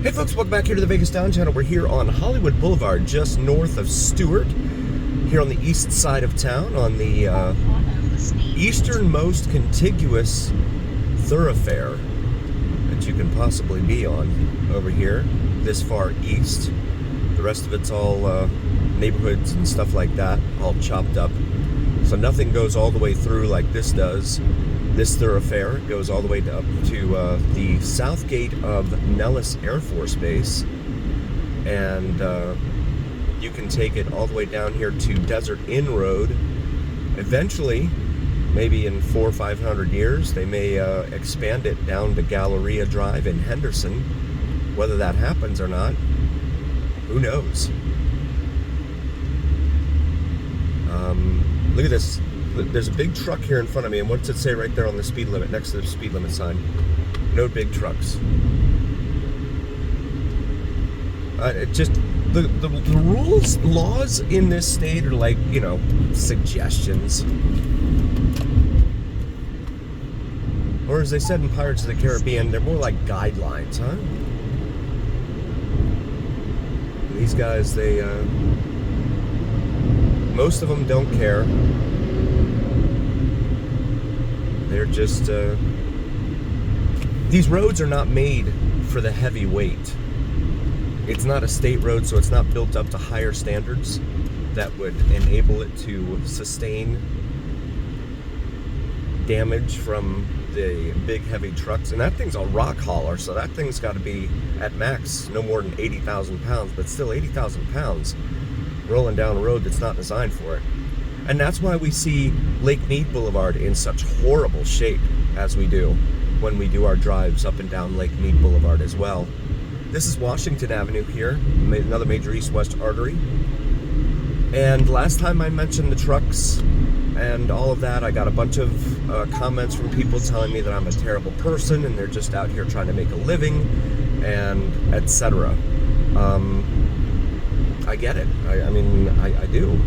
Hey folks, welcome back here to the Vegas Down Channel. We're here on Hollywood Boulevard, just north of Stewart, here on the east side of town, on the easternmost contiguous thoroughfare that you can possibly be on over here, this far east. The rest of it's all neighborhoods and stuff like that, all chopped up. So nothing goes all the way through like this does. This thoroughfare goes all the way up to the south gate of Nellis Air Force Base, and you can take it all the way down here to Desert Inn Road. Eventually, maybe in 400 or 500 years, they may expand it down to Galleria Drive in Henderson. Whether that happens or not, who knows? Look at this. There's a big truck here in front of me, and what's it say right there on the speed limit, next to the speed limit sign? No big trucks. It just, the rules, laws in this state are like, you know, suggestions. Or as they said in Pirates of the Caribbean, they're more like guidelines, huh? These guys, they, most of them don't care. They're just, these roads are not made for the heavy weight. It's not a state road, so it's not built up to higher standards that would enable it to sustain damage from the big heavy trucks. And that thing's a rock hauler, so that thing's got to be at max no more than 80,000 pounds, but still 80,000 pounds rolling down a road that's not designed for it. And that's why we see Lake Mead Boulevard in such horrible shape as we do when we do our drives up and down Lake Mead Boulevard as well. This is Washington Avenue here, another major east-west artery. And last time I mentioned the trucks and all of that, I got a bunch of comments from people telling me that I'm a terrible person and they're just out here trying to make a living, and etc. I get it. I mean, I do.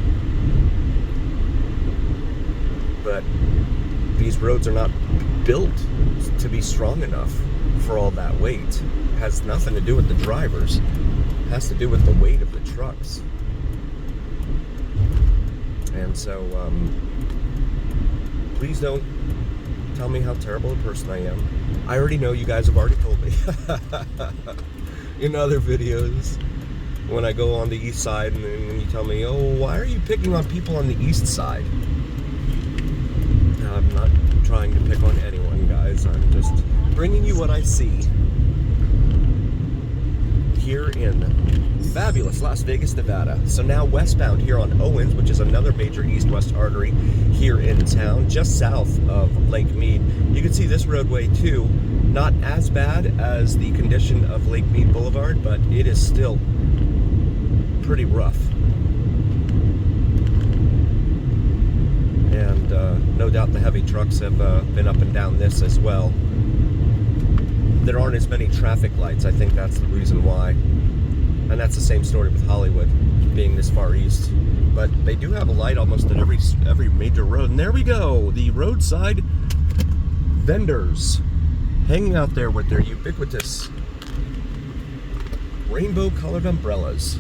But these roads are not built to be strong enough for all that weight. It has nothing to do with the drivers. It has to do with the weight of the trucks. And so, please don't tell me how terrible a person I am. I already know, you guys have already told me in other videos when I go on the east side, and then you tell me, oh, why are you picking on people on the east side? I'm not trying to pick on anyone, guys. I'm just bringing you what I see here in fabulous Las Vegas, Nevada. So now westbound here on Owens, which is another major east-west artery here in town, just south of Lake Mead. You can see this roadway too. Not as bad as the condition of Lake Mead Boulevard, but it is still pretty rough. And no doubt the heavy trucks have been up and down this as well. There aren't as many traffic lights. I think that's the reason why. And that's the same story with Hollywood being this far east. But they do have a light almost at every major road. And there we go, the roadside vendors hanging out there with their ubiquitous rainbow-colored umbrellas.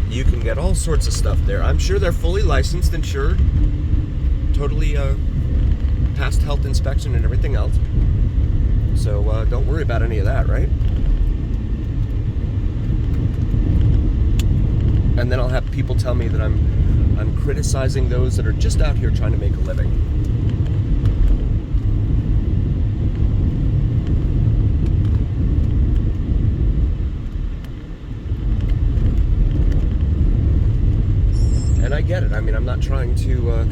You can get all sorts of stuff there. I'm sure they're fully licensed, insured, totally passed health inspection and everything else. So don't worry about any of that, right? And then I'll have people tell me that I'm criticizing those that are just out here trying to make a living. And I get it. I mean, I'm not trying to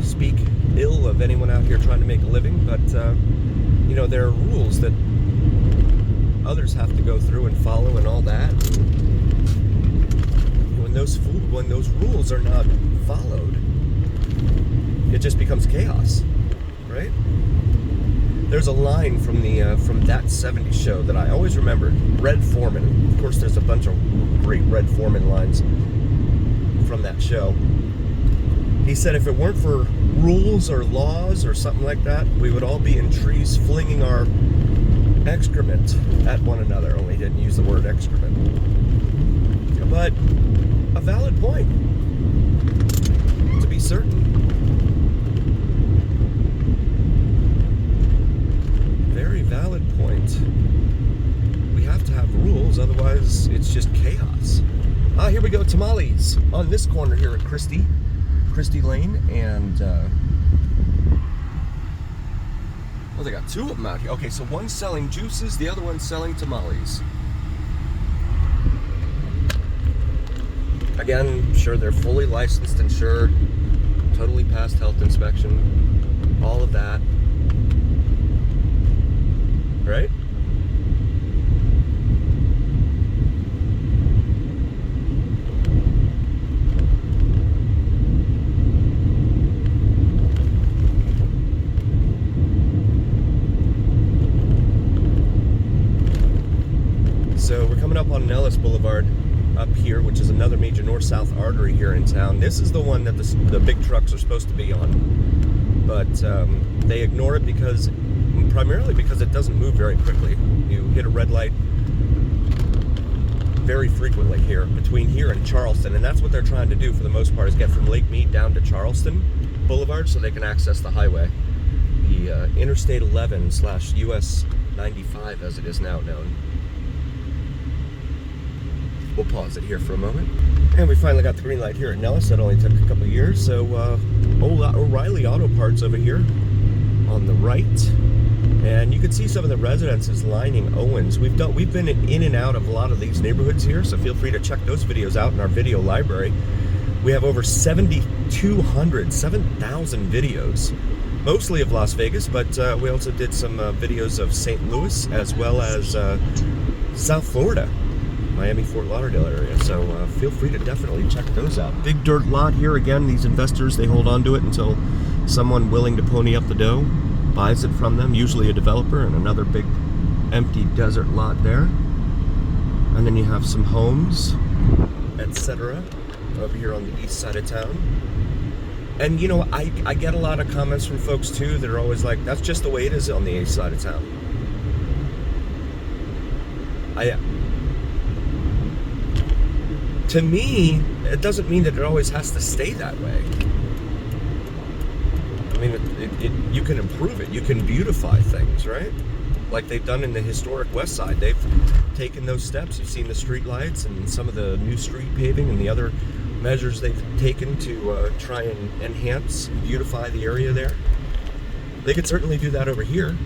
speak ill of anyone out here trying to make a living, but you know, there are rules that others have to go through and follow and all that. And when those rules are not followed, it just becomes chaos, right? There's a line from the from That 70s Show that I always remember. Red Foreman. Of course, there's a bunch of great Red Foreman lines from that show. He said if it weren't for rules or laws or something like that, we would all be in trees flinging our excrement at one another, only he didn't use the word excrement. But a valid point, to be certain. Very valid point. We have to have rules, otherwise it's just chaos. Here we go, tamales on this corner here at Christie Lane, and well, they got two of them out here. Okay, so one's selling juices, the other one's selling tamales. Again, sure, they're fully licensed, insured, totally passed health inspection, all of that, right? So we're coming up on Nellis Boulevard up here, which is another major north-south artery here in town. This is the one that the big trucks are supposed to be on, but they ignore it primarily because it doesn't move very quickly. You hit a red light very frequently here, between here and Charleston, and that's what they're trying to do for the most part, is get from Lake Mead down to Charleston Boulevard so they can access the highway. The Interstate 11 / US 95 as it is now known. We'll pause it here for a moment. And we finally got the green light here at Nellis. That only took a couple of years. So O'Reilly Auto Parts over here on the right. And you can see some of the residences lining Owens. We've been in and out of a lot of these neighborhoods here, so feel free to check those videos out in our video library. We have over 7,000 videos, mostly of Las Vegas, but we also did some videos of St. Louis as well as South Florida. Miami, Fort Lauderdale area, so feel free to definitely check those out. Big dirt lot here again. These investors, they hold on to it until someone willing to pony up the dough buys it from them, usually a developer, and another big empty desert lot there. And then you have some homes, etc. over here on the east side of town. And you know, I get a lot of comments from folks too that are always like, that's just the way it is on the east side of town. To me, it doesn't mean that it always has to stay that way. I mean, you can improve it. You can beautify things, right? Like they've done in the historic West Side. They've taken those steps. You've seen the street lights and some of the new street paving and the other measures they've taken to try and enhance, beautify the area there. They could certainly do that over here.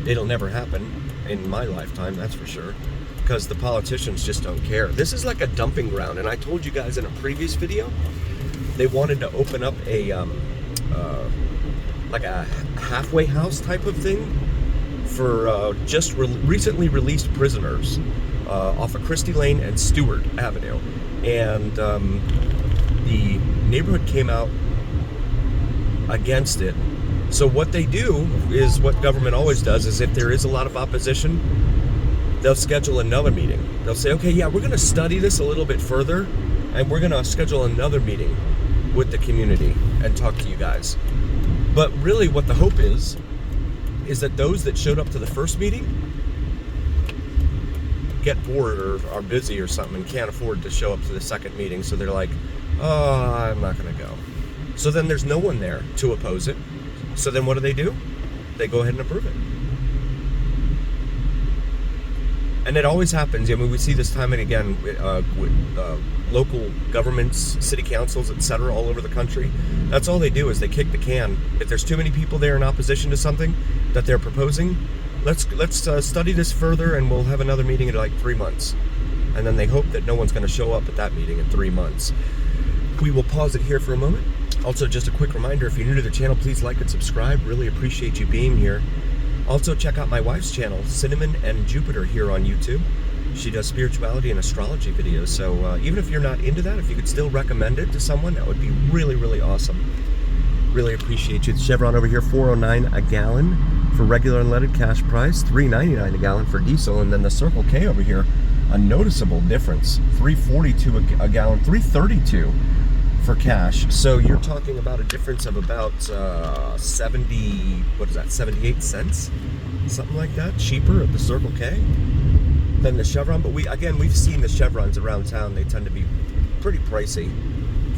It'll never happen in my lifetime, that's for sure, because the politicians just don't care. This is like a dumping ground, and I told you guys in a previous video, they wanted to open up a like a halfway house type of thing for just recently released prisoners off of Christie Lane and Stewart Avenue, and the neighborhood came out against it. So what they do is what government always does, is if there is a lot of opposition, they'll schedule another meeting. They'll say, okay, yeah, we're going to study this a little bit further, and we're going to schedule another meeting with the community and talk to you guys. But really what the hope is that those that showed up to the first meeting get bored or are busy or something and can't afford to show up to the second meeting, so they're like, oh, I'm not going to go. So then there's no one there to oppose it. So then what do? They go ahead and approve it. And it always happens. I mean, we see this time and again with local governments, city councils, etc., all over the country. That's all they do, is they kick the can. If there's too many people there in opposition to something that they're proposing, let's study this further, and we'll have another meeting in like 3 months. And then they hope that no one's going to show up at that meeting in 3 months. We will pause it here for a moment. Also, just a quick reminder, if you're new to the channel, please like and subscribe. Really appreciate you being here. Also, check out my wife's channel, Cinnamon and Jupiter, here on YouTube. She does spirituality and astrology videos, so even if you're not into that, if you could still recommend it to someone, that would be really, really awesome. Really appreciate you. The Chevron over here, $4.09 a gallon for regular unleaded cash price, $3.99 a gallon for diesel, and then the Circle K over here, a noticeable difference, $3.42 a gallon, $3.32 for cash. So you're talking about a difference of about 78 cents something like that, cheaper at the Circle K than the Chevron. But we've seen the Chevrons around town. They tend to be pretty pricey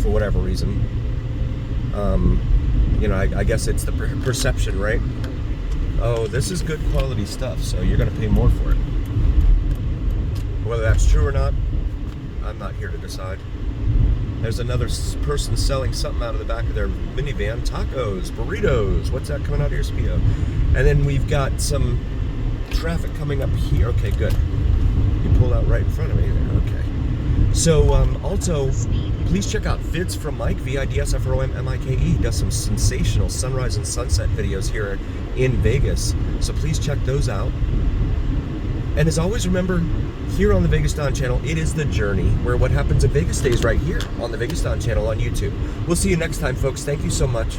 for whatever reason. I guess it's the perception, right? Oh, this is good quality stuff, so you're going to pay more for it. Whether that's true or not, I'm not here to decide. There's another person selling something out of the back of their minivan. Tacos, burritos. What's that coming out of your Speedo? And then we've got some traffic coming up here. Okay, good. You pulled out right in front of me there. Okay. So, also, please check out Vids from Mike, VIDSFROMMIKE. He does some sensational sunrise and sunset videos here in Vegas. So please check those out. And as always, remember, here on the Vegas Don channel, it is the journey where what happens in Vegas stays right here on the Vegas Don channel on YouTube. We'll see you next time, folks. Thank you so much.